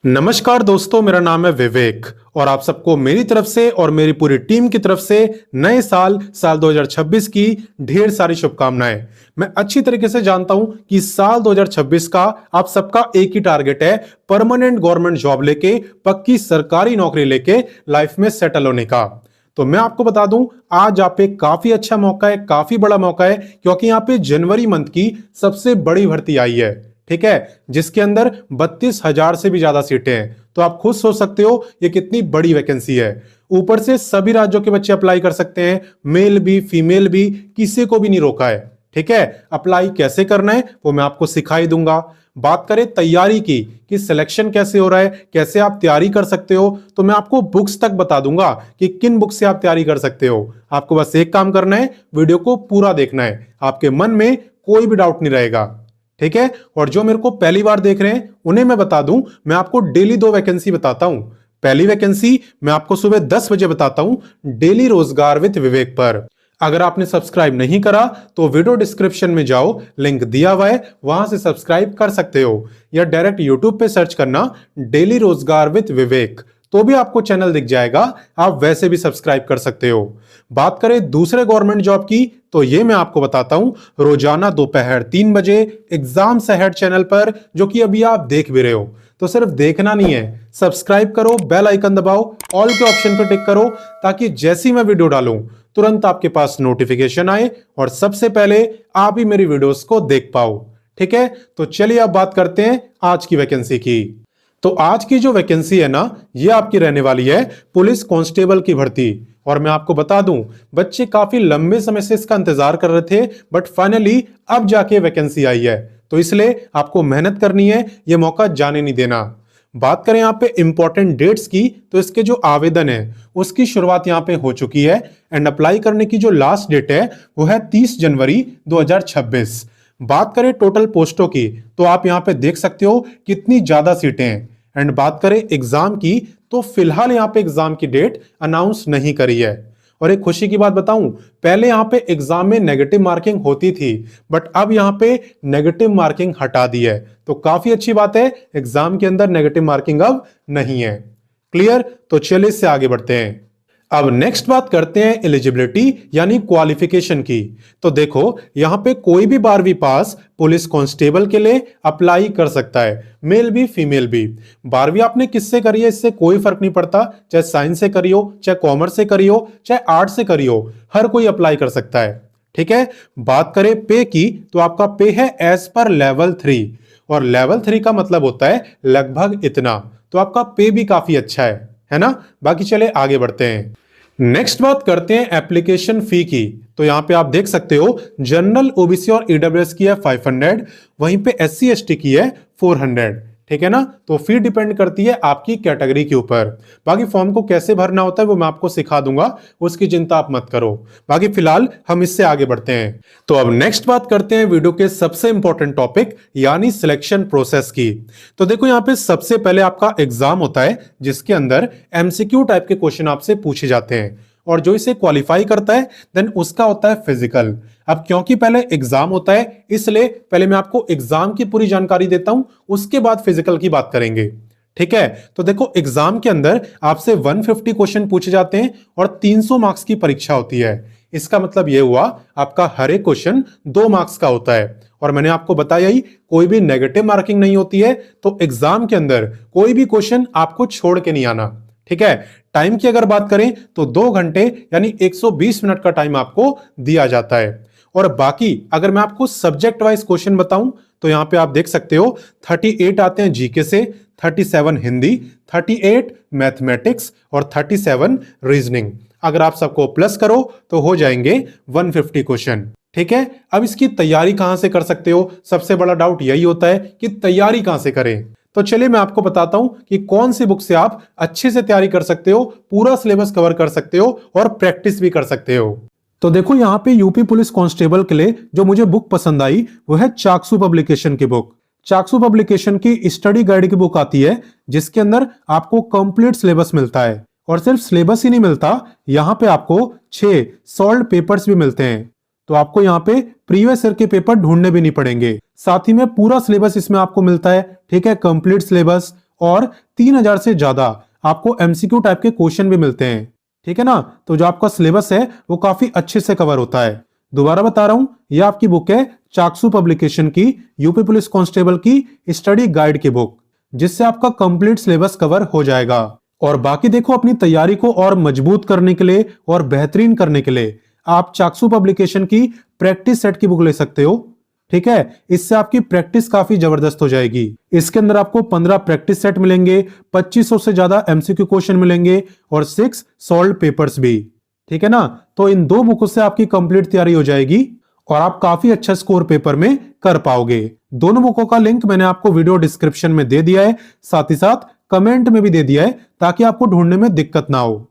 नमस्कार दोस्तों, मेरा नाम है विवेक और आप सबको मेरी तरफ से और मेरी पूरी टीम की तरफ से नए साल 2026 की ढेर सारी शुभकामनाएं। मैं अच्छी तरीके से जानता हूं कि साल 2026 का आप सबका एक ही टारगेट है, परमानेंट गवर्नमेंट जॉब लेके, पक्की सरकारी नौकरी लेके लाइफ में सेटल होने का। तो मैं आपको बता दूं, आज आप पे काफी अच्छा मौका है, काफी बड़ा मौका है, क्योंकि यहाँ पे जनवरी मंथ की सबसे बड़ी भर्ती आई है, ठीक है, जिसके अंदर 32,000 से भी ज्यादा सीटें हैं। तो आप खुद सोच सकते हो ये कितनी बड़ी वैकेंसी है। ऊपर से सभी राज्यों के बच्चे अप्लाई कर सकते हैं, मेल भी फीमेल भी, किसी को भी नहीं रोका है। ठीक है, अप्लाई कैसे करना है वो मैं आपको सिखा ही दूंगा। बात करें तैयारी की कि सिलेक्शन कैसे हो रहा है, कैसे आप तैयारी कर सकते हो, तो मैं आपको बुक्स तक बता दूंगा कि किन बुक से आप तैयारी कर सकते हो। आपको बस एक काम करना है, वीडियो को पूरा देखना है, आपके मन में कोई भी डाउट नहीं रहेगा। ठीक है, और जो मेरे को पहली बार देख रहे हैं उन्हें मैं बता दूं, मैं आपको डेली 2 वैकेंसी बताता हूं। पहली वैकेंसी मैं आपको सुबह 10 बजे बताता हूं, डेली रोजगार विद विवेक पर। अगर आपने सब्सक्राइब नहीं करा तो वीडियो डिस्क्रिप्शन में जाओ, लिंक दिया हुआ है, वहां से सब्सक्राइब कर सकते हो, या डायरेक्ट यूट्यूब पे सर्च करना डेली रोजगार विद विवेक, तो भी आपको चैनल दिख जाएगा, आप वैसे भी सब्सक्राइब कर सकते हो। बात करें दूसरे गवर्नमेंट जॉब की, तो ये मैं आपको बताता हूं, रोजाना दोपहर 3 बजे एग्जाम्स अहेड चैनल पर, जो कि अभी आप देख भी रहे हो। तो सिर्फ देखना नहीं है, सब्सक्राइब करो, बेल आइकन दबाओ, ऑल के ऑप्शन पर टिक करो, ताकि जैसी मैं वीडियो डालूं तुरंत आपके पास नोटिफिकेशन आए और सबसे पहले आप ही मेरी वीडियोस को देख पाओ। ठीक है, तो चलिए अब बात करते हैं आज की वैकेंसी की। तो आज की जो वैकेंसी है ना, ये आपकी रहने वाली है पुलिस कांस्टेबल की भर्ती। और मैं आपको बता दूं, बच्चे काफी लंबे समय से इसका इंतजार कर रहे थे, बट फाइनली अब जाके वैकेंसी आई है, तो इसलिए आपको मेहनत करनी है, ये मौका जाने नहीं देना। बात करें यहाँ पे इंपॉर्टेंट डेट्स की, तो इसके जो आवेदन है उसकी शुरुआत यहाँ पे हो चुकी है, एंड अप्लाई करने की जो लास्ट डेट है वो है 30 जनवरी 2026। बात करें टोटल पोस्टों की, तो आप यहाँ पे देख सकते हो कितनी ज्यादा सीटें हैं। एंड बात करें एग्जाम की, तो फिलहाल यहाँ पे एग्जाम की डेट अनाउंस नहीं करी है। और एक खुशी की बात बताऊं, पहले यहाँ पे एग्जाम में नेगेटिव मार्किंग होती थी, बट अब यहाँ पे नेगेटिव मार्किंग हटा दी है, तो काफी अच्छी बात है, एग्जाम के अंदर नेगेटिव मार्किंग अब नहीं है। क्लियर? तो चलिए इससे आगे बढ़ते हैं। अब नेक्स्ट बात करते हैं एलिजिबिलिटी यानी क्वालिफिकेशन की। तो देखो, यहां पे कोई भी 12वीं पास पुलिस कांस्टेबल के लिए अप्लाई कर सकता है, मेल भी फीमेल भी। 12वीं आपने किससे करी है इससे कोई फर्क नहीं पड़ता, चाहे साइंस से करी हो, चाहे कॉमर्स से करी हो, चाहे आर्ट से करी हो, हर कोई अप्लाई कर सकता है। ठीक है, बात करें पे की, तो आपका पे है एज पर लेवल 3, और लेवल 3 का मतलब होता है लगभग इतना, तो आपका पे भी काफी अच्छा है ना। बाकी चले आगे बढ़ते हैं। नेक्स्ट बात करते हैं एप्लीकेशन फी की। तो यहां पे आप देख सकते हो, जनरल ओबीसी और ईडब्ल्यूएस की है 500, वहीं पे एससी एसटी की है 400। ठीक है ना, तो फी डिपेंड करती है आपकी कैटेगरी के ऊपर। बाकी फॉर्म को कैसे भरना होता है वो मैं आपको सिखा दूंगा, उसकी चिंता आप मत करो। बाकी फिलहाल हम इससे आगे बढ़ते हैं। तो अब नेक्स्ट बात करते हैं वीडियो के सबसे इंपॉर्टेंट टॉपिक यानी सिलेक्शन प्रोसेस की। तो देखो, यहां पे सबसे पहले आपका एग्जाम होता है, जिसके अंदर एमसीक्यू टाइप के क्वेश्चन आपसे पूछे जाते हैं, और जो इसे क्वालिफाई करता है देन उसका होता है फिजिकल। अब क्योंकि पहले एग्जाम होता है, इसलिए पहले मैं आपको एग्जाम की पूरी जानकारी देता हूं, उसके बाद फिजिकल की बात करेंगे। ठीक है, तो देखो, एग्जाम के अंदर आपसे 150 क्वेश्चन पूछे जाते हैं और 300 मार्क्स की परीक्षा होती है। इसका मतलब यह हुआ, आपका हर एक क्वेश्चन 2 मार्क्स का होता है, और मैंने आपको बताया ही, कोई भी नेगेटिव मार्किंग नहीं होती है, तो एग्जाम के अंदर कोई भी क्वेश्चन आपको छोड़ के नहीं आना। ठीक है, टाइम की अगर बात करें तो 2 घंटे यानी 120 मिनट का टाइम आपको दिया जाता है। और बाकी अगर मैं आपको सब्जेक्ट वाइज क्वेश्चन बताऊं, तो यहां पे आप देख सकते हो 38 आते हैं जीके से, 37 हिंदी, 38 मैथमेटिक्स और 37 रीजनिंग। अगर आप सबको प्लस करो तो हो जाएंगे 150 क्वेश्चन। ठीक है, अब इसकी तैयारी कहां से कर सकते हो, सबसे बड़ा डाउट यही होता है कि तैयारी कहां से करें। तो चलिए मैं आपको बताता हूं कि कौन सी बुक से आप अच्छे से तैयारी कर सकते हो, पूरा सिलेबस कवर कर सकते हो और प्रैक्टिस भी कर सकते हो। तो देखो, यहां पे यूपी पुलिस कांस्टेबल के लिए जो मुझे बुक पसंद आई वो है चाक्सू पब्लिकेशन की बुक। चाक्सू पब्लिकेशन की स्टडी गाइड की बुक आती है, जिसके अंदर आपको कंप्लीट सिलेबस मिलता है, और सिर्फ सिलेबस ही नहीं मिलता, यहां पे आपको 6 सॉल्व पेपर्स भी मिलते हैं। तो आपको यहाँ पे प्रीवियस ईयर के पेपर ढूंढने भी नहीं पड़ेंगे, साथ ही में पूरा सिलेबस इसमें आपको मिलता है। ठीक है, कंप्लीट सिलेबस, और 3000 से ज्यादा आपको एमसीक्यू टाइप के क्वेश्चन भी मिलते हैं। ठीक है ना, तो जो आपका सिलेबस है वो काफी अच्छे से कवर होता है। दोबारा बता रहा हूं, यह आपकी बुक है चाक्सू पब्लिकेशन की यूपी पुलिस कांस्टेबल की स्टडी गाइड की बुक, जिससे आपका कंप्लीट सिलेबस कवर हो जाएगा। और बाकी देखो, अपनी तैयारी को और मजबूत करने के लिए और बेहतरीन करने के लिए आप चाक्सू पब्लिकेशन की प्रैक्टिस सेट की बुक ले सकते हो। ठीक है, इससे आपकी प्रैक्टिस काफी जबरदस्त हो जाएगी। इसके अंदर आपको 15 प्रैक्टिस सेट मिलेंगे, 2500 से ज्यादा एमसीक्यू क्वेश्चन मिलेंगे और 6 सॉल्व पेपर्स भी। ठीक है ना, तो इन 2 बुकों से आपकी कंप्लीट तैयारी हो जाएगी और आप काफी अच्छा स्कोर पेपर में कर पाओगे। दोनों बुकों का लिंक मैंने आपको वीडियो डिस्क्रिप्शन में दे दिया है, साथ ही साथ कमेंट में भी दे दिया है, ताकि आपको ढूंढने में दिक्कत ना हो।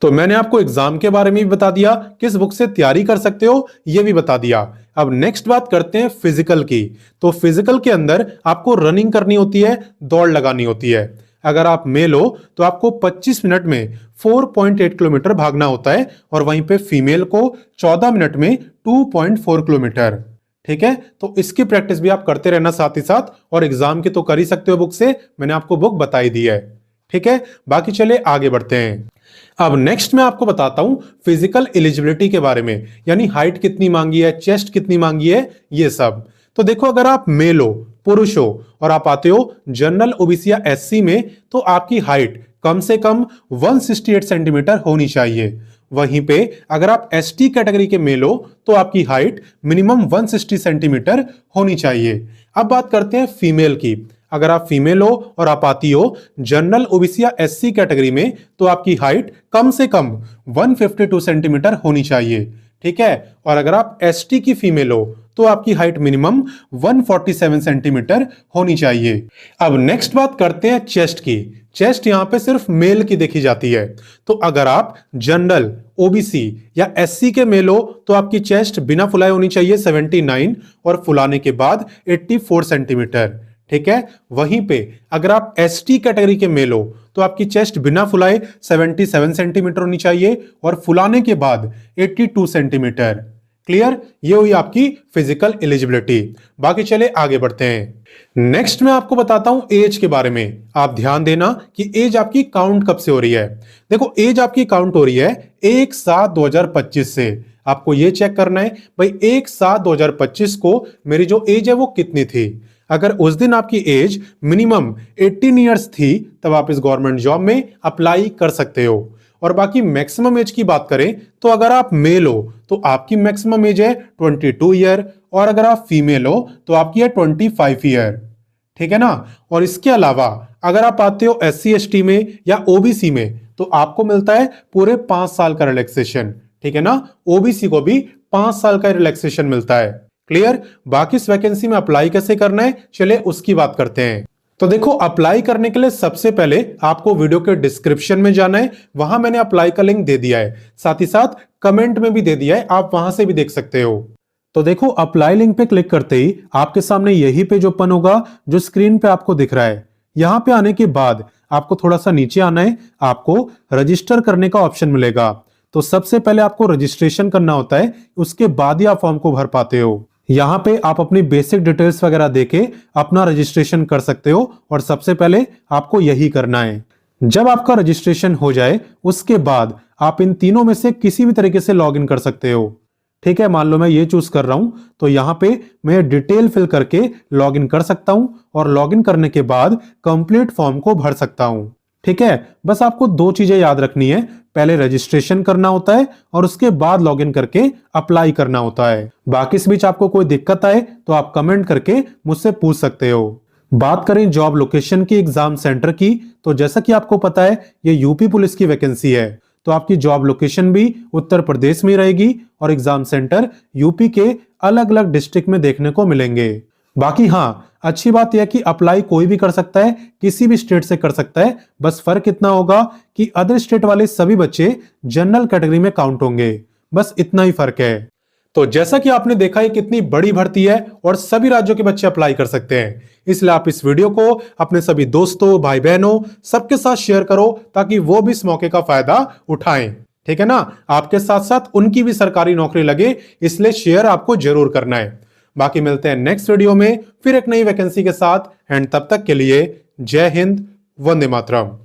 तो मैंने आपको एग्जाम के बारे में भी बता दिया, किस बुक से तैयारी कर सकते हो यह भी बता दिया। अब नेक्स्ट बात करते हैं फिजिकल की। तो फिजिकल के अंदर आपको रनिंग करनी होती है, दौड़ लगानी होती है। अगर आप मेल हो तो आपको 25 मिनट में 4.8 किलोमीटर भागना होता है और वहीं पे फीमेल को 14 मिनट में 2.4 किलोमीटर। ठीक है, तो इसकी प्रैक्टिस भी आप करते रहना साथ ही साथ, और एग्जाम की तो कर ही सकते हो बुक से, मैंने आपको बुक बताई दी है। ठीक है, बाकी चले आगे बढ़ते हैं। अब नेक्स्ट मैं आपको बताता हूं फिजिकल एलिजिबिलिटी के बारे में, यानी हाइट कितनी मांगी है, चेस्ट कितनी मांगी है, ये सब। तो देखो, अगर आप मेल हो, पुरुष हो और आप आते हो जनरल ओबीसी या एससी में, तो आपकी हाइट कम से कम 168 सेंटीमीटर होनी चाहिए। वहीं पे अगर आप एसटी कैटेगरी के मेल हो तो आपकी हाइट मिनिमम 160 सेंटीमीटर होनी चाहिए। अब बात करते हैं फीमेल की। अगर आप फीमेल हो और आप आती हो जनरल ओबीसी या एससी कैटेगरी में, तो आपकी हाइट कम से कम 152 सेंटीमीटर होनी चाहिए। ठीक है, और अगर आप एसटी की फीमेल हो तो आपकी हाइट मिनिमम 147 सेंटीमीटर होनी चाहिए। अब नेक्स्ट बात करते हैं चेस्ट की। चेस्ट यहां पे सिर्फ मेल की देखी जाती है। तो अगर आप जनरल ओबीसी या एससी के मेल हो तो आपकी चेस्ट बिना फुलाए होनी चाहिए 79 और फुलाने के बाद 84 सेंटीमीटर। ठीक है, वहीं पे अगर आप एसटी कैटेगरी के मेल हो तो आपकी चेस्ट बिना फुलाए 77 सेंटीमीटर होनी चाहिए और फुलाने के बाद 82 सेंटीमीटर। क्लियर, ये हुई आपकी फिजिकल एलिजिबिलिटी। बाकी चले आगे बढ़ते हैं। नेक्स्ट मैं आपको बताता हूं एज के बारे में। आप ध्यान देना कि एज आपकी काउंट कब से हो रही है। देखो, एज आपकी काउंट हो रही है 1/7/2025 से। आपको यह चेक करना है भाई 1/7/2025 को मेरी जो एज है वो कितनी थी। अगर उस दिन आपकी एज मिनिमम 18 ईयर्स थी, तब आप इस गवर्नमेंट जॉब में अप्लाई कर सकते हो। और बाकी मैक्सिमम एज की बात करें तो अगर आप मेल हो तो आपकी मैक्सिमम एज है 22 ईयर, और अगर आप फीमेल हो तो आपकी है 25 ईयर। ठीक है ना, और इसके अलावा अगर आप आते हो एससी एसटी में या ओबीसी में तो आपको मिलता है पूरे 5 साल का रिलैक्सेशन। ठीक है ना, ओबीसी को भी 5 साल का रिलैक्सेशन मिलता है। क्लियर, बाकी इस वैकेंसी में अप्लाई कैसे करना है, चले उसकी बात करते हैं। तो देखो, अप्लाई करने के लिए सबसे पहले आपको वीडियो के डिस्क्रिप्शन में जाना है, वहां मैंने अप्लाई का लिंक दे दिया है, साथ ही साथ कमेंट में भी दे दिया है, आप वहां से भी देख सकते हो। तो देखो, अप्लाई लिंक पे क्लिक करते ही आपके सामने यही पेज ओपन होगा जो स्क्रीन पे आपको दिख रहा है। यहां पे आने के बाद आपको थोड़ा सा नीचे आना है, आपको रजिस्टर करने का ऑप्शन मिलेगा। तो सबसे पहले आपको रजिस्ट्रेशन करना होता है, उसके बाद ही आप फॉर्म को भर पाते हो। यहां पे आप अपनी बेसिक डिटेल्स वगैरह देके अपना रजिस्ट्रेशन कर सकते हो, और सबसे पहले आपको यही करना है। जब आपका रजिस्ट्रेशन हो जाए उसके बाद आप इन तीनों में से किसी भी तरीके से लॉगिन कर सकते हो। ठीक है, मान लो मैं ये चूज कर रहा हूं तो यहां पे मैं डिटेल फिल करके लॉगिन कर सकता हूं, और लॉगिन करने के बाद कंप्लीट फॉर्म को भर सकता हूं। ठीक है, बस आपको 2 चीजें याद रखनी है, पहले रजिस्ट्रेशन करना होता है और उसके बाद लॉगिन करके अप्लाई करना होता है। बाकी इस बीच आपको कोई दिक्कत आए तो आप कमेंट करके मुझसे पूछ सकते हो। बात करें जॉब लोकेशन की, एग्जाम सेंटर की, तो जैसा कि आपको पता है ये यूपी पुलिस की वैकेंसी है, तो आपकी जॉब लोकेशन भी उत्तर प्रदेश में रहेगी और एग्जाम सेंटर यूपी के अलग अलग डिस्ट्रिक्ट में देखने को मिलेंगे। बाकी हाँ, अच्छी बात यह कि अप्लाई कोई भी कर सकता है, किसी भी स्टेट से कर सकता है। बस फर्क इतना होगा कि अदर स्टेट वाले सभी बच्चे जनरल कैटेगरी में काउंट होंगे, बस इतना ही फर्क है। तो जैसा कि आपने देखा ये कितनी बड़ी भर्ती है और सभी राज्यों के बच्चे अप्लाई कर सकते हैं, इसलिए आप इस वीडियो को अपने सभी दोस्तों, भाई बहनों सबके साथ शेयर करो ताकि वो भी इस मौके का फायदा उठाएं। ठीक है ना, आपके साथ साथ उनकी भी सरकारी नौकरी लगे, इसलिए शेयर आपको जरूर करना है। बाकी मिलते हैं नेक्स्ट वीडियो में फिर एक नई वैकेंसी के साथ, एंड तब तक के लिए जय हिंद, वंदे मातरम।